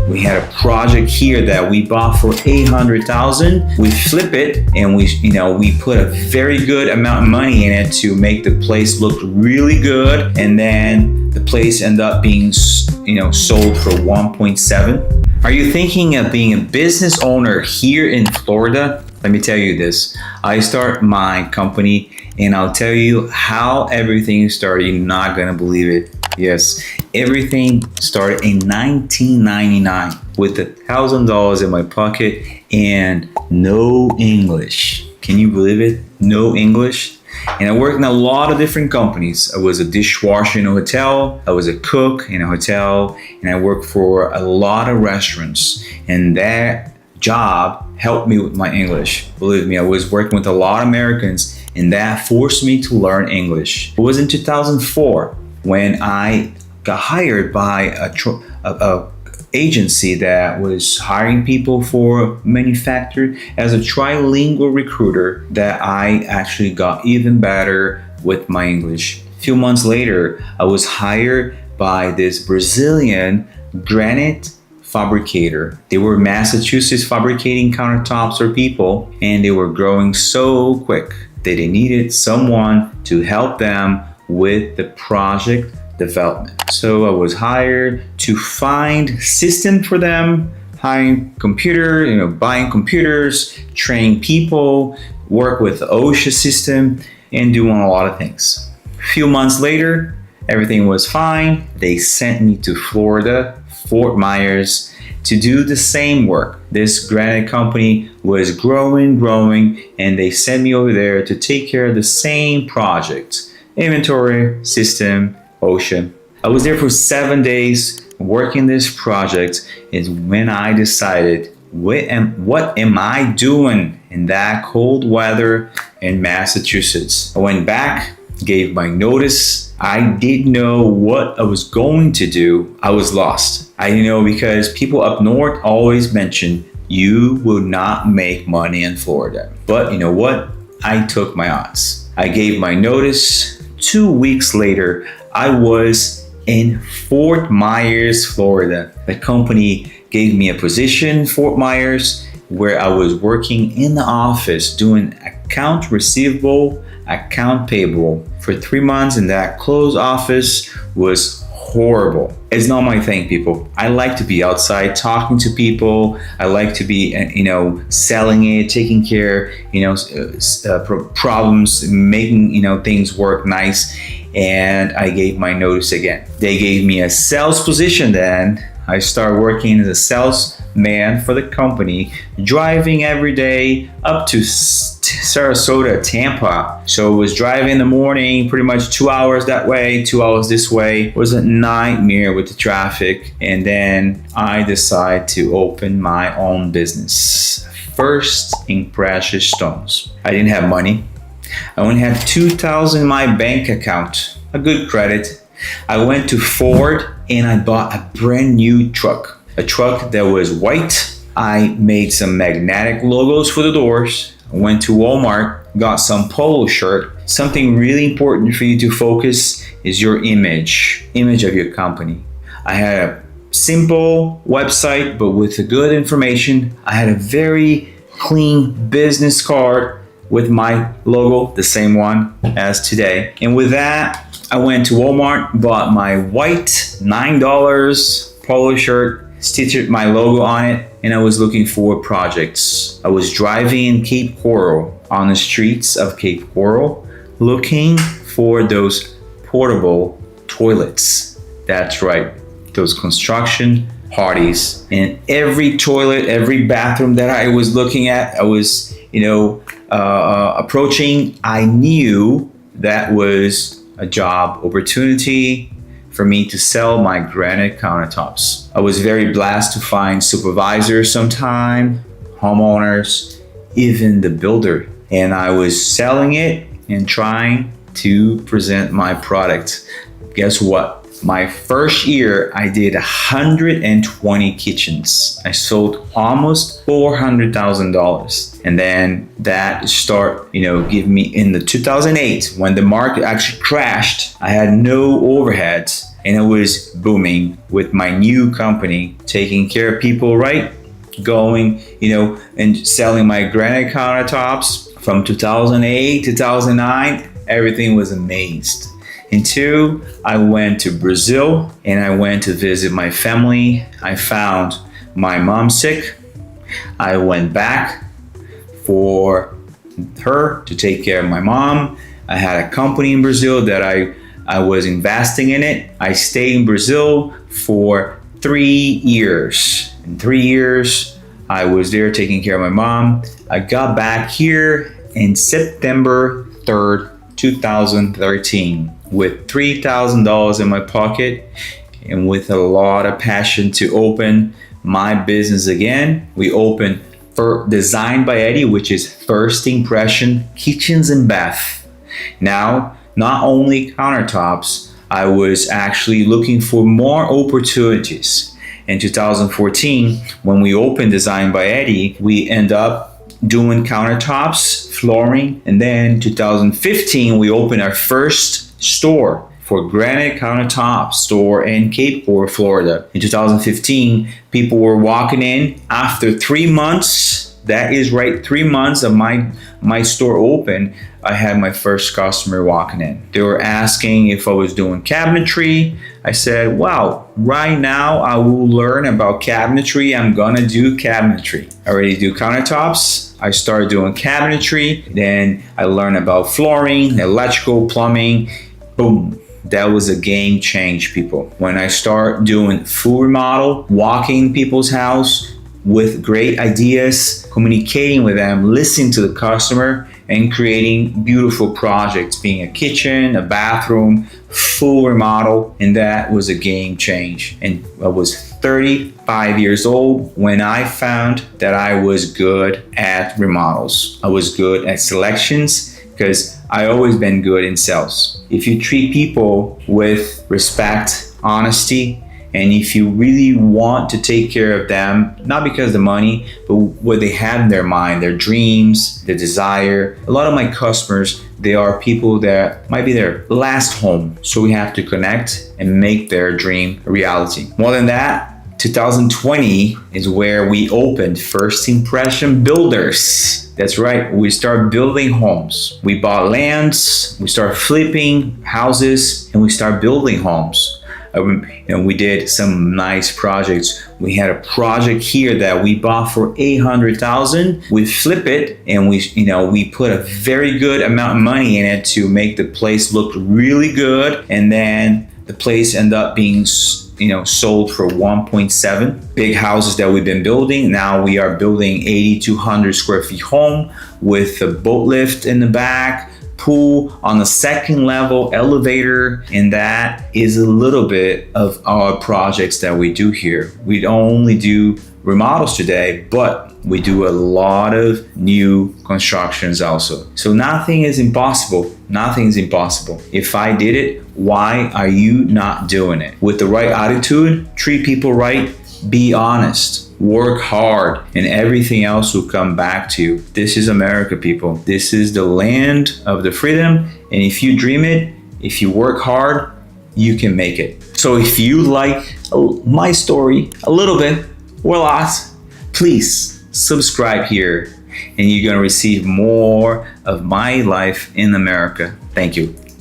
We had a project here that we bought for 800,000. We flip it and we put a very good amount of money in it to make the place look really good. And then the place ended up being, sold for 1.7. Are you thinking of being a business owner here in Florida? Let me tell you this. I start my company and I'll tell you how everything started. You're not gonna believe it. Yes, everything started in 1999 with $1,000 in my pocket and no English. Can you believe it? No English. And I worked in a lot of different companies. I was a dishwasher in a hotel. I was a cook in a hotel. And I worked for a lot of restaurants. And that job helped me with my English. Believe me, I was working with a lot of Americans and that forced me to learn English. It was in 2004 when I got hired by a agency that was hiring people for manufacturing as a trilingual recruiter, that I actually got even better with my English. A few months later, I was hired by this Brazilian granite fabricator. They were Massachusetts fabricating countertops for people, and they were growing so quick that they needed someone to help them with the project development. So I was hired to find system for them, hiring computer, buying computers, training people, work with the OSHA system, and doing a lot of things. A few months later, everything was fine. They sent me to Florida, Fort Myers, to do the same work. This granite company was growing, and they sent me over there to take care of the same project. Inventory, system, OSHA. I was there for 7 days working this project. Is when I decided, what am I doing in that cold weather in Massachusetts? I went back, gave my notice. I didn't know what I was going to do. I was lost. I didn't know, because people up north always mention you will not make money in Florida. But you know what? I took my odds. I gave my notice. 2 weeks later, I was in Fort Myers, Florida. The company gave me a position in Fort Myers where I was working in the office doing account receivable, account payable for 3 months, and that closed office was horrible. It's not my thing, people. I like to be outside talking to people. I like to be, selling it, taking care, problems, making, things work nice. And I gave my notice again. They gave me a sales position then. I started working as a salesman for the company, driving every day up to Sarasota, Tampa. So I was driving in the morning, pretty much 2 hours that way, 2 hours this way. It was a nightmare with the traffic. And then I decided to open my own business. First in precious stones. I didn't have money. I only had $2,000 in my bank account, a good credit. I went to Ford and I bought a brand new truck, a truck that was white. I made some magnetic logos for the doors. I went to Walmart, got some polo shirt. Something really important for you to focus is your image of your company. I had a simple website, but with the good information. I had a very clean business card with my logo, the same one as today. And with that, I went to Walmart, bought my white $9 polo shirt, stitched my logo on it, and I was looking for projects. I was driving in Cape Coral, on the streets of Cape Coral, looking for those portable toilets. That's right, those construction parties. And every toilet, every bathroom that I was looking at, I was, approaching, I knew that was a job opportunity for me to sell my granite countertops. I was very blessed to find supervisors sometime, homeowners, even the builder. And I was selling it and trying to present my product. Guess what? My first year, I did 120 kitchens. I sold almost $400,000. And then that give me in the 2008, when the market actually crashed, I had no overheads. and it was booming with my new company, taking care of people, right? Going, and selling my granite countertops from 2008, 2009, everything was amazed. And two, I went to Brazil and I went to visit my family. I found my mom sick. I went back for her to take care of my mom. I had a company in Brazil that I was investing in it. I stayed in Brazil for 3 years. In 3 years, I was there taking care of my mom. I got back here in September 3rd, 2013 with $3,000 in my pocket and with a lot of passion to open my business again. We opened Designed by Eddie, which is First Impression Kitchens and Bath. Now, not only countertops, I was actually looking for more opportunities. In 2014, when we opened Designed by Eddie, we end up doing countertops, flooring, and then 2015, we opened our first store for granite countertop store in Cape Coral, Florida. In 2015, people were walking in after 3 months. That is right, 3 months of my store open. I had my first customer walking in. They were asking if I was doing cabinetry. I said, wow, right now I will learn about cabinetry. I'm gonna do cabinetry. I already do countertops. I started doing cabinetry. Then I learned about flooring, electrical, plumbing. Boom. That was a game change, people. When I start doing full remodel, walking people's house with great ideas, communicating with them, listening to the customer, and creating beautiful projects, being a kitchen, a bathroom, full remodel, and that was a game change. And I was 35 years old when I found that I was good at remodels. I was good at selections because I always been good in sales. If you treat people with respect, honesty, and if you really want to take care of them, not because of the money, but what they have in their mind, their dreams, their desire. A lot of my customers, they are people that might be their last home. So we have to connect and make their dream a reality. More than that, 2020 is where we opened First Impression Builders. That's right, we start building homes. We bought lands, we start flipping houses, and we start building homes. We did some nice projects. We had a project here that we bought for $800,000. We flip it and we put a very good amount of money in it to make the place look really good. And then the place ended up being sold for 1.7. Big houses that we've been building. Now we are building 8,200 square feet home with a boat lift in the back, pool on the second level, elevator, and that is a little bit of our projects that we do here. We don't only do remodels today, but we do a lot of new constructions also. So nothing is impossible. Nothing is impossible. If I did it, why are you not doing it? With the right attitude, treat people right, be honest, work hard, and everything else will come back to you. This is America, people. This is the land of the freedom. And if you dream it, if you work hard, you can make it. So if you like my story a little bit or a lot, please subscribe here and you're going to receive more of my life in America. Thank you.